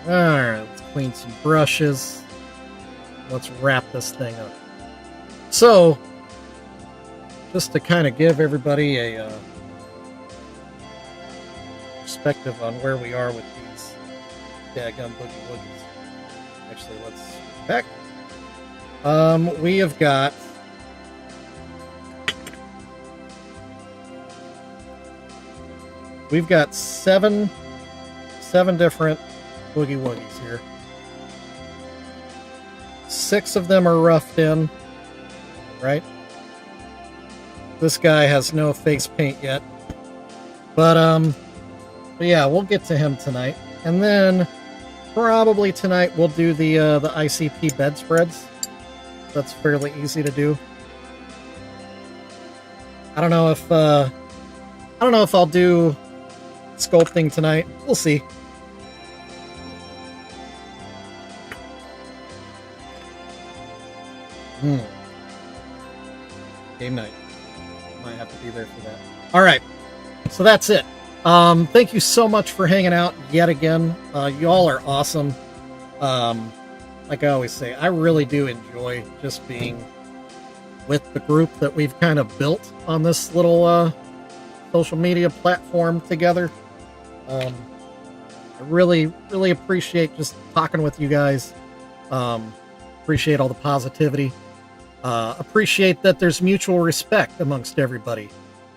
Alright, let's clean some brushes. Let's wrap this thing up. So, just to kind of give everybody a perspective on where we are with these daggum Boogie Woogies. Actually, let's back. We have got seven different Boogie Woogies here. 6 of them are roughed in, right? This guy has no face paint yet. But yeah, we'll get to him tonight. And then probably tonight we'll do the ICP bedspreads. That's fairly easy to do. I don't know if I'll do sculpting tonight. We'll see. Game night. Might have to be there for that. All right. So that's it. Thank you so much for hanging out yet again. You all are awesome. Like I always say, I really do enjoy just being with the group that we've kind of built on this little social media platform together. I really appreciate just talking with you guys. Appreciate all the positivity. Appreciate that there's mutual respect amongst everybody.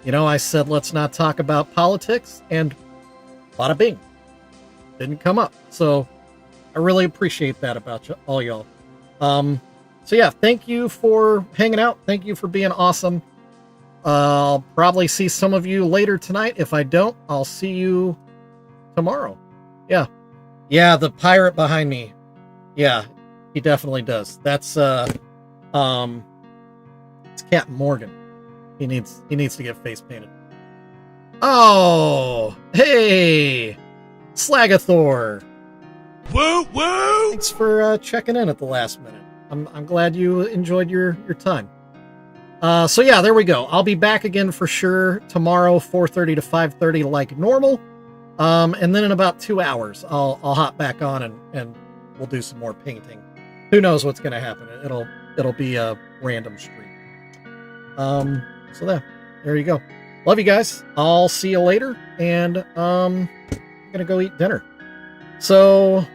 You know, I said let's not talk about politics, and bada bing, didn't come up. So I really appreciate that about you, all y'all. So yeah, thank you for hanging out. Thank you for being awesome. I'll probably see some of you later tonight. If I don't, I'll see you tomorrow. Yeah, the pirate behind me. Yeah, he definitely does. That's it's Captain Morgan. He needs to get face painted. Oh, hey, Slagathor. Woo woo! Thanks for checking in at the last minute. I'm glad you enjoyed your time. So yeah, there we go. I'll be back again for sure tomorrow, 4:30 to 5:30, like normal. And then in about 2 hours, I'll hop back on and we'll do some more painting. Who knows what's gonna happen? It'll be a random stream. So there you go. Love you guys. I'll see you later, and I'm gonna go eat dinner. So.